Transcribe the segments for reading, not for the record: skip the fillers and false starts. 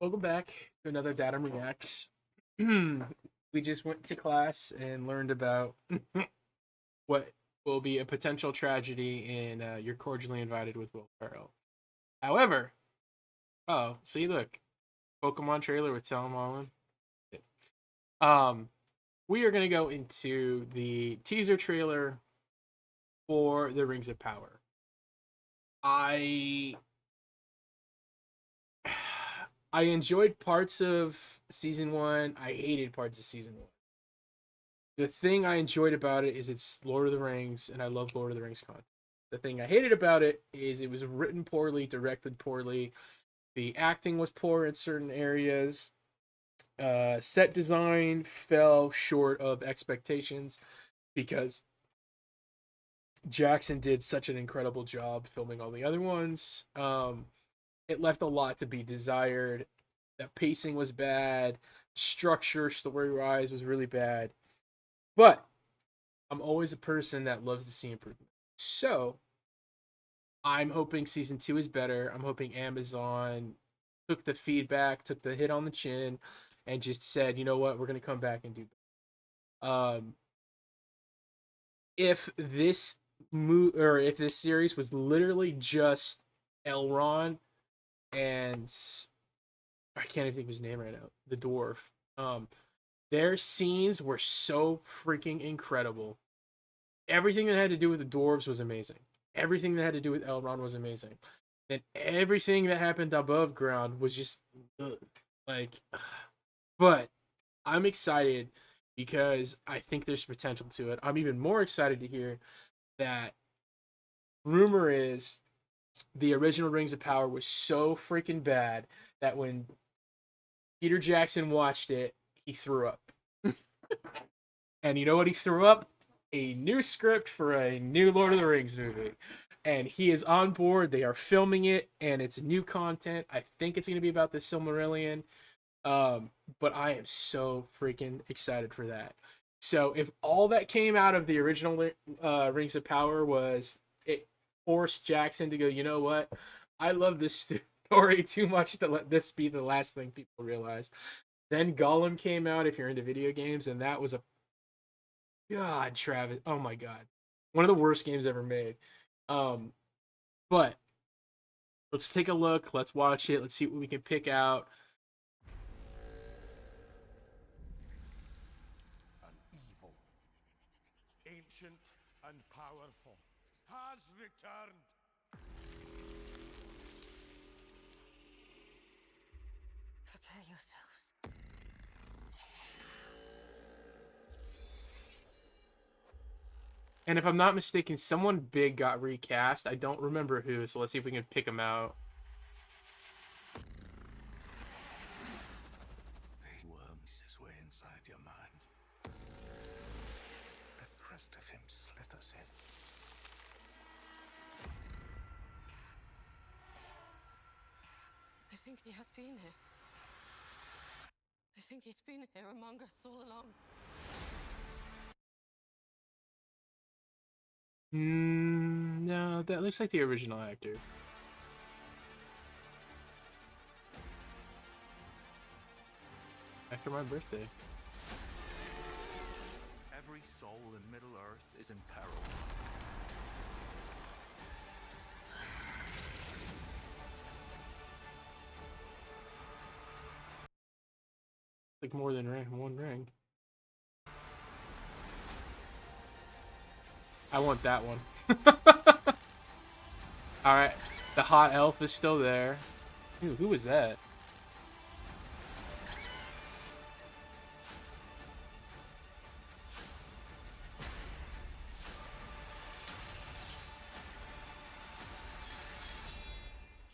Welcome back to another Dadam Reacts. We just went to class and learned about what will be a potential tragedy in You're Cordially Invited with Will Ferrell. However, oh, see, look, Pokemon trailer with Tom Holland. Um, we are going to go into the teaser trailer for The Rings of Power. I I enjoyed parts of season one. I hated parts of season one. The thing I enjoyed about it is it's Lord of the Rings, and I love Lord of the Rings content. The thing I hated about it is it was written poorly, directed poorly. The acting was poor in certain areas. Set design fell short of expectations because Jackson did such an incredible job filming all the other ones. It left a lot to be desired. The pacing was bad. Structure, story wise, was really bad. But I'm always a person that loves to see improvement. So I'm hoping season two is better. I'm hoping Amazon took the feedback, took the hit on the chin, and just said, you know what, we're gonna come back and do better. If this if this series was literally just Elrond and I can't even think of his name right now, the dwarf. Um, their scenes were so freaking incredible. Everything that had to do with the dwarves was amazing. Everything that had to do with Elrond was amazing. And everything that happened above ground was just like, but I'm excited because I think there's potential to it. I'm even more excited to hear that rumor is the original Rings of Power was so freaking bad that when Peter Jackson watched it, he threw up. And you know what he threw up? A new script for a new Lord of the Rings movie. And he is on board. They are filming it, and it's new content. I think it's going to be about the Silmarillion. But I am so freaking excited for that. So if all that came out of the original Rings of Power was it forced Jackson to go, you know what? I love this story too much to let this be the last thing people realize. Then Gollum came out if you're into video games, and that was a God, Travis. Oh my God. One of the worst games ever made. Um, but let's take a look. Let's watch it. Let's see what we can pick out. An evil, ancient and powerful, has returned. Prepare yourselves. And if I'm not mistaken, someone big got recast. I don't remember who, so let's see if we can pick them out. He worms his way inside your mind. The crest of him slithers in. I think he has been here. I think he's been here among us all along. No, that looks like the original actor. After my birthday. Every soul in Middle-earth is in peril. Like more than one ring. I want that one. Alright. The hot elf is still there. Ooh, who was that?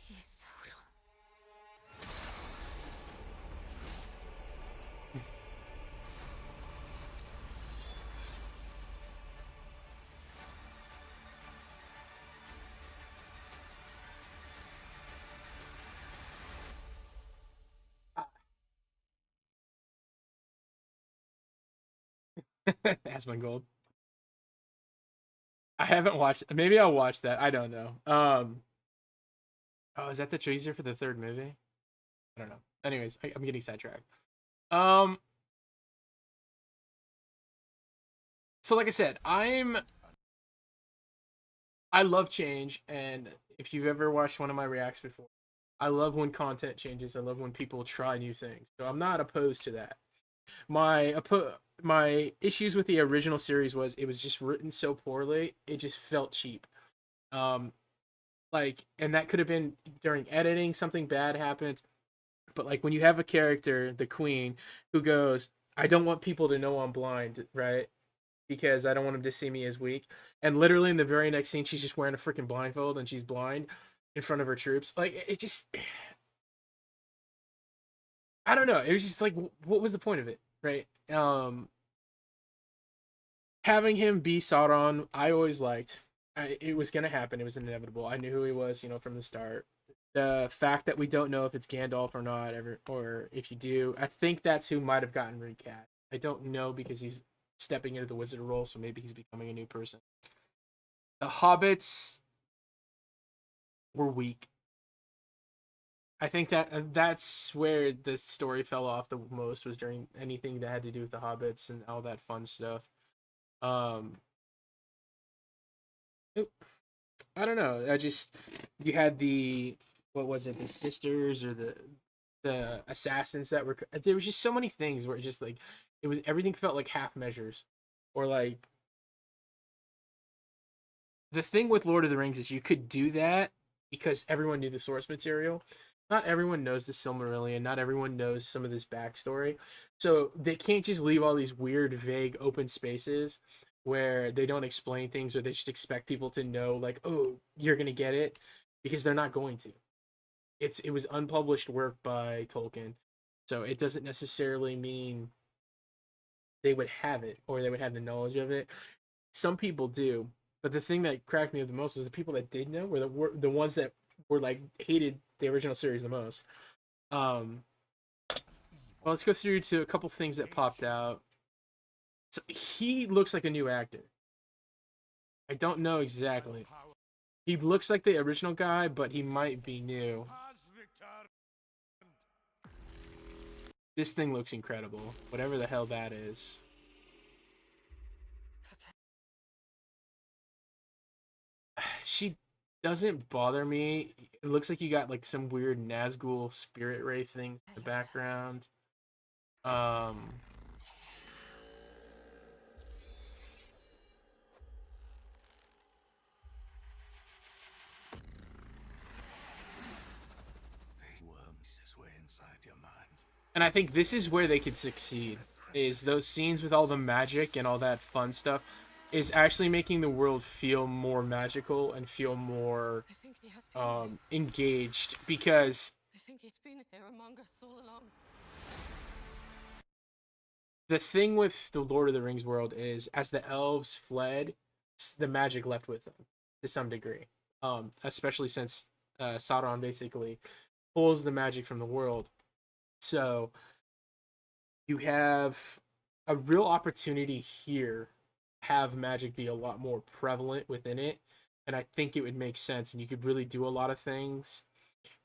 He's Sauron. Asmongold. Gold. I haven't watched. Maybe I'll watch that. I don't know. Oh, is that the teaser for the third movie? I don't know. Anyways, I'm getting sidetracked. Um, so like I said, I love change, and if you've ever watched one of my reacts before, I love when content changes. I love when people try new things. So I'm not opposed to that. My issues with the original series was it was just written so poorly. It just felt cheap. Um, and that could have been during editing, something bad happened. But like when you have a character, the queen, who goes, "I don't want people to know I'm blind," right? Because I don't want them to see me as weak. And literally in the very next scene, she's just wearing a freaking blindfold and she's blind in front of her troops. Like it just, I don't know. It was just like, what was the point of it, right? Having him be Sauron, I always liked. It was gonna happen. It was inevitable. I knew who he was, from the start. The fact that we don't know if it's Gandalf or not, or if you do, I think that's who might have gotten recast. I don't know because he's stepping into the wizard role, so maybe he's becoming a new person. The hobbits were weak. I think that's where the story fell off the most, was during anything that had to do with the hobbits and all that fun stuff. Um, I don't know. You had the, what was it, the sisters or the assassins that were, there was just so many things where it just like, it was, everything felt like half measures, or like, the thing with Lord of the Rings is you could do that because everyone knew the source material. Not everyone knows the Silmarillion. Not everyone knows some of this backstory. So they can't just leave all these weird, vague, open spaces where they don't explain things, or they just expect people to know, like, oh, you're gonna get it, because they're not going to. It was unpublished work by Tolkien, so it doesn't necessarily mean they would have it or they would have the knowledge of it. Some people do, but the thing that cracked me up the most was the people that did know were the ones that were like hated the original series the most. Um, well, let's go through to a couple things that popped out. So he looks like a new actor. I don't know exactly. He looks like the original guy, but he might be new. This thing looks incredible. Whatever the hell that is. She doesn't bother me. It looks like you got like some weird Nazgul spirit ray thing in the background. Um, He worms his way inside your mind. and I think this is where they could succeed. Is those scenes with all the magic and all that fun stuff is actually making the world feel more magical and feel more I think he has been here. engaged, because I think he's been here among us all along. the thing with the Lord of the Rings world is, as the elves fled, the magic left with them to some degree. Especially since Sauron basically pulls the magic from the world. So you have a real opportunity here, have magic be a lot more prevalent within it, and I think it would make sense, and you could really do a lot of things,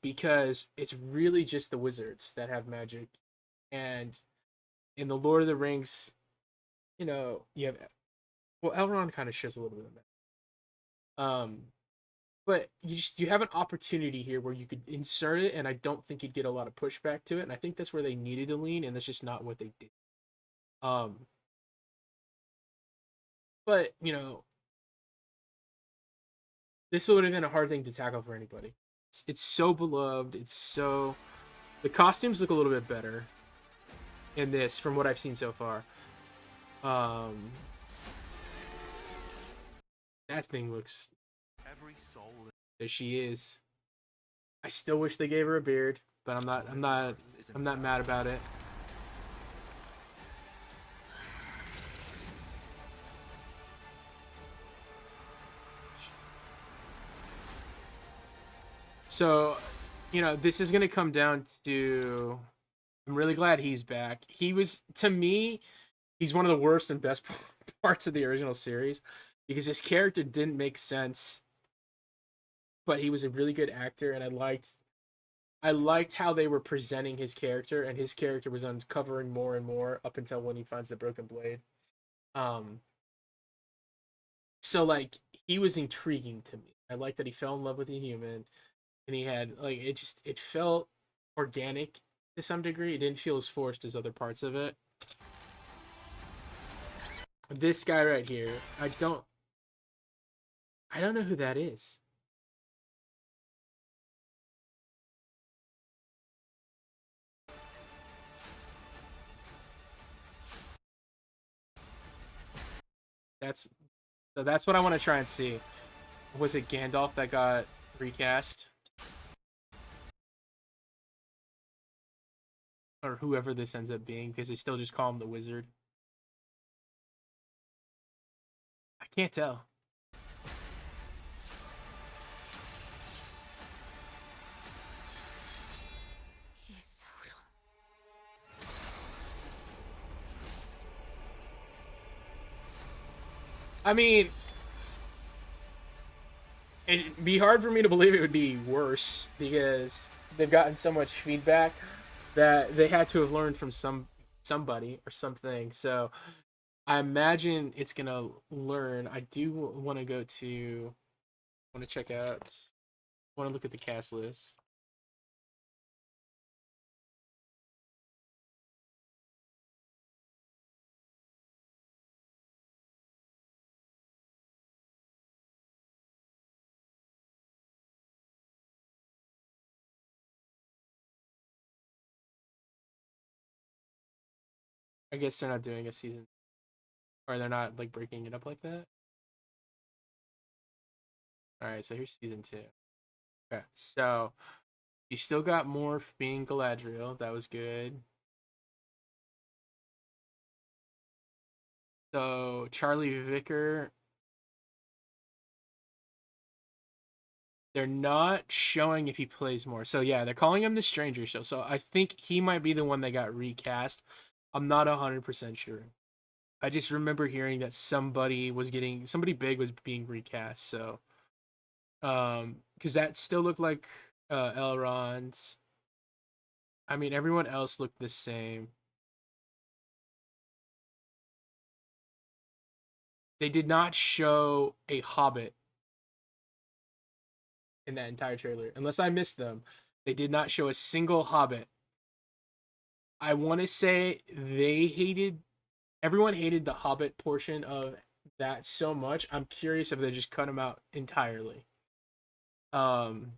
because it's really just the wizards that have magic. And in the Lord of the Rings, you have, well, Elrond kind of shows a little bit of that. But you have an opportunity here where you could insert it, and I don't think you'd get a lot of pushback to it, and I think that's where they needed to lean, and that's just not what they did. Um, but this would have been a hard thing to tackle for anybody. It's so beloved. The costumes look a little bit better in this from what I've seen so far. Um, that thing looks. Every soul There she is. I still wish they gave her a beard, but I'm not mad about it. So, this is going to come down to, I'm really glad he's back. He was, to me, he's one of the worst and best parts of the original series, because his character didn't make sense, but he was a really good actor, and I liked I liked how they were presenting his character, and his character was uncovering more and more up until when he finds the broken blade. Um, so like he was intriguing to me. I like that he fell in love with a human, and he had like it felt organic to some degree. It didn't feel as forced as other parts of it. This guy right here, I don't know who that is. That's so that's what I want to try and see. Was it Gandalf that got recast, or whoever this ends up being? Because they still just call him the Wizard. I can't tell. He's so. I mean, it'd be hard for me to believe it would be worse because they've gotten so much feedback that they had to have learned from somebody or something. So I imagine it's gonna learn. I do want to go to want to check out want to look at the cast list. I guess they're not doing a season, or they're not like breaking it up like that. All right, so here's season 2. Okay, so you still got Morph being Galadriel. That was good. So Charlie Vicker, they're not showing if he plays more. So yeah, they're calling him the Stranger Show. So I think he might be the one that got recast. I'm not 100% sure. I just remember hearing that somebody big was being recast. So because that still looked like Elrond's. I mean, everyone else looked the same. They did not show a Hobbit in that entire trailer, unless I missed them. They did not show a single Hobbit. I want to say everyone hated the Hobbit portion of that so much. I'm curious if they just cut them out entirely. Um,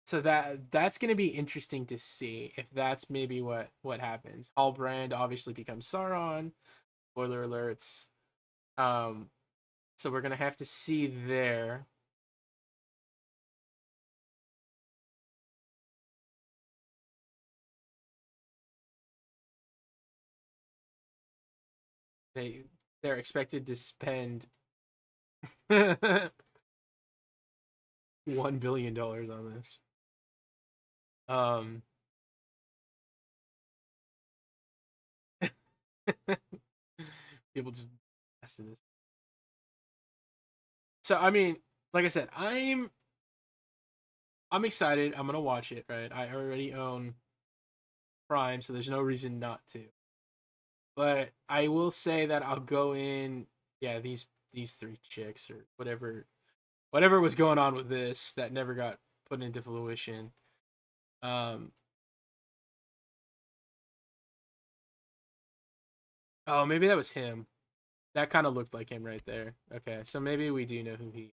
so that's going to be interesting to see if that's maybe what happens. Halbrand obviously becomes Sauron. Spoiler alerts. Um, so we're gonna have to see there. They're expected to spend $1 billion on this. Um, people just asked this. So I mean, like I said, I'm excited. I'm gonna watch it. Right, I already own Prime, so there's no reason not to. But I will say that I'll go in. Yeah, these three chicks or whatever was going on with this that never got put into fruition. Um, oh, maybe that was him. That kind of looked like him right there. Okay, so maybe we do know who he.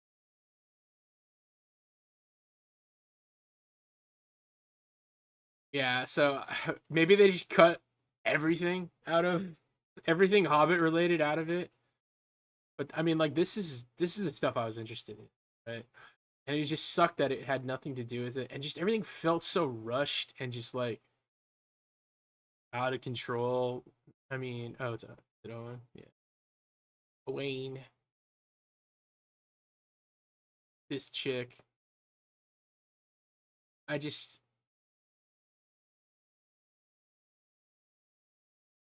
Yeah, so maybe they just cut everything out of everything Hobbit related out of it. But I mean, like this is the stuff I was interested in, right? And it just sucked that it had nothing to do with it, and just everything felt so rushed and just like out of control. I mean, oh, it's on. Yeah, Wayne, this chick. I just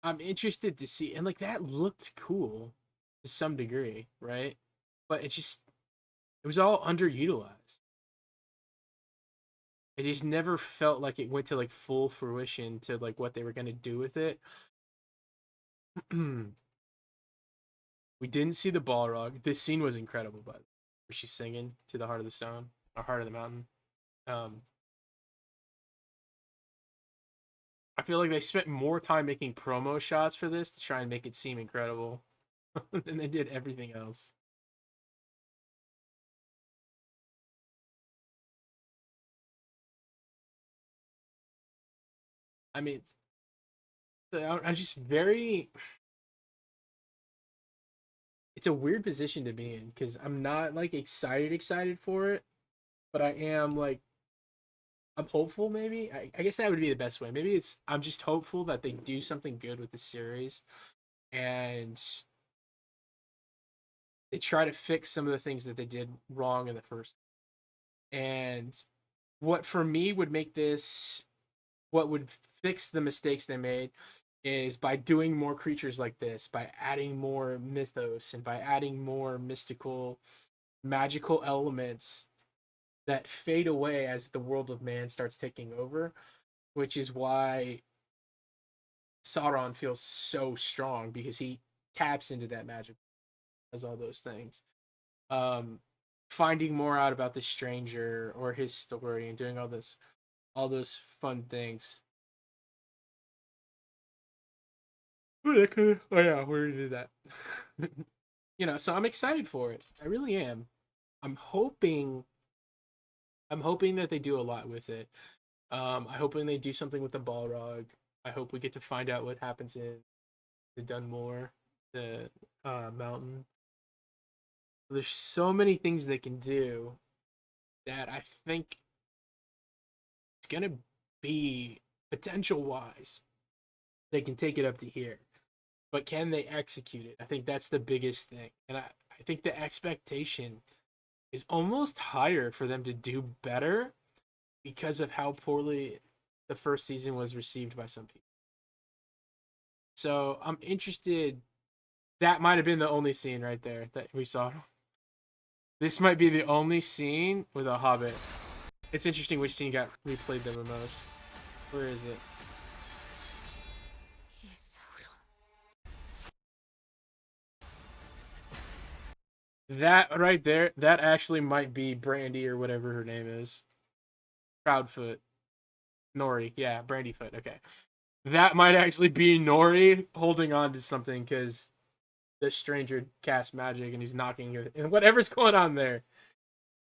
I'm interested to see, and like that looked cool to some degree, right? But it just was all underutilized. It just never felt like it went to like full fruition to like what they were gonna do with it. We didn't see the Balrog. This scene was incredible, but where she's singing to the Heart of the Stone or Heart of the Mountain. Um, I feel like they spent more time making promo shots for this to try and make it seem incredible than they did everything else. I mean, I'm just very. It's a weird position to be in because I'm not like excited for it, but I am like I'm hopeful. Maybe I guess that would be the best way. Maybe it's I'm just hopeful that they do something good with the series and they try to fix some of the things that they did wrong in the first. And what for me would make this what would fix the mistakes they made is by doing more creatures like this, by adding more mythos and by adding more mystical, magical elements that fade away as the world of man starts taking over, which is why Sauron feels so strong because he taps into that magic, does all those things. Um, Finding more out about the stranger or his story and doing all those fun things. Oh yeah, we're gonna do that. So I'm excited for it. I really am. I'm hoping I'm hoping that they do a lot with it. I hoping they do something with the Balrog. I hope we get to find out what happens in the Dunmore, the mountain. There's so many things they can do that I think it's gonna be potential wise. They can take it up to here, but can they execute it? I think that's the biggest thing, and I think the expectation is almost higher for them to do better because of how poorly the first season was received by some people. So I'm interested. That might have been the only scene right there that we saw. This might be the only scene with a Hobbit. It's interesting which scene got replayed the most. Where is it? That right there, that actually might be Brandy or whatever her name is. Proudfoot. Nori. Yeah, Brandyfoot. Okay. That might actually be Nori holding on to something because the stranger casts magic and he's knocking it. And whatever's going on there.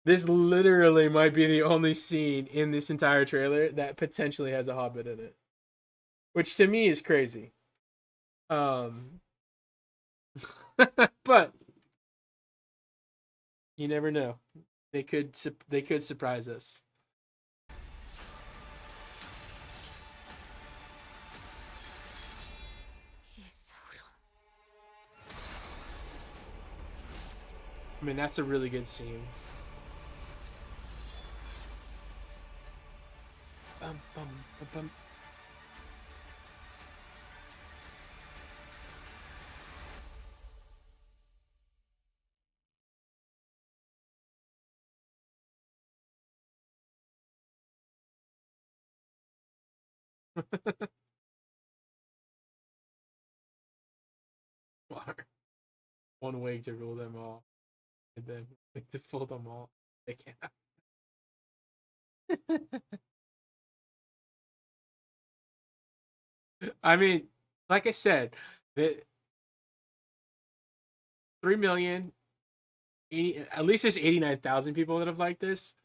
This literally might be the only scene in this entire trailer that potentially has a Hobbit in it. Which to me is crazy. Um but you never know. They could surprise us. I mean, that's a really good scene. Bum, bum, bum, bum. One way to rule them all, and then to fool them all. They can't. I mean, like I said, the 3,000,000, at least there's 89,000 people that have liked this.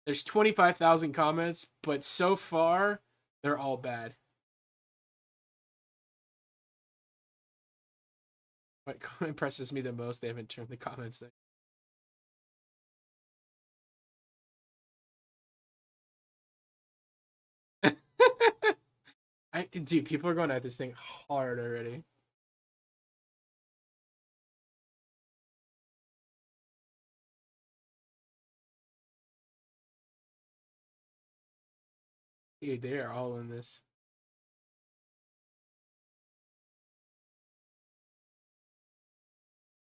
There's 25,000 comments, but so far they're all bad. What impresses me the most, they haven't turned the comments in. Dude, people are going at this thing hard already. Dude, they are all in this.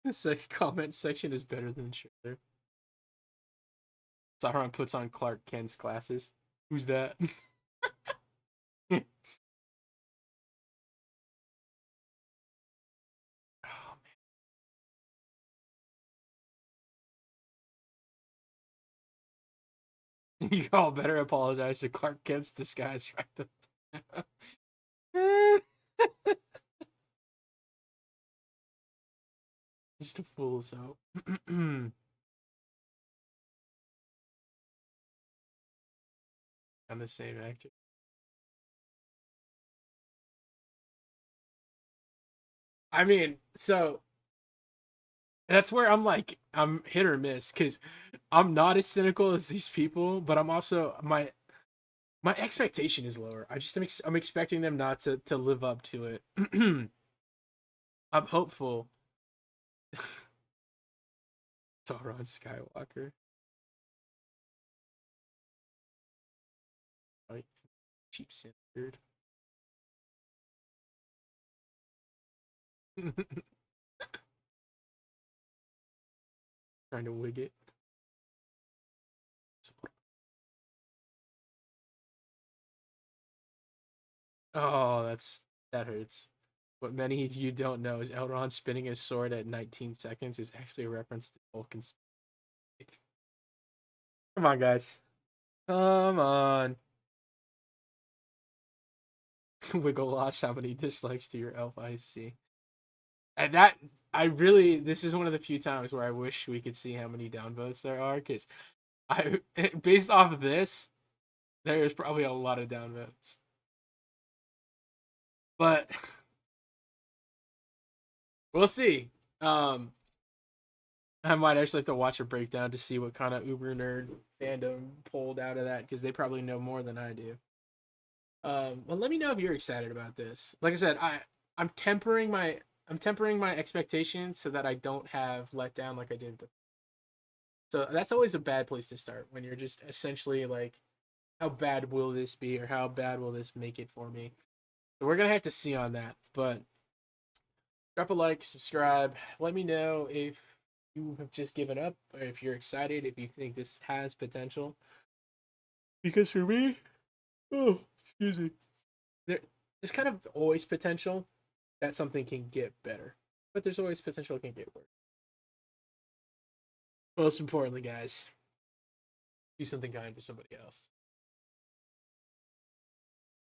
This comment section is better than the trailer. Sauron puts on Clark Kent's glasses. Who's that? Oh, man. You all better apologize to Clark Kent's disguise right. Just a fool, so. I'm the same actor. I mean, so that's where I'm like, I'm hit or miss because I'm not as cynical as these people, but I'm also my expectation is lower. I'm expecting them not to live up to it. I'm hopeful. Sauron Skywalker, like cheap standard. Trying to wig it. Oh, that hurts. What many of you don't know is Elrond spinning his sword at 19 seconds is actually a reference to Tolkien's. Come on, guys. Come on. Wiggle lost how many dislikes to your elf I see. And that I really this is one of the few times where I wish we could see how many downvotes there are because I based off of this, there is probably a lot of downvotes. But we'll see. I might actually have to watch a breakdown to see what kind of uber nerd fandom pulled out of that because they probably know more than I do. Well, let me know if you're excited about this. Like I said, I'm tempering my expectations so that I don't have let down like I did. So that's always a bad place to start when you're just essentially like, how bad will this be or how bad will this make it for me? So we're gonna have to see on that. But drop a like, subscribe. Let me know if you have just given up or if you're excited, if you think this has potential. Because for me, oh, excuse me, there's kind of always potential that something can get better, but there's always potential it can get worse. Most importantly, guys, do something kind for somebody else.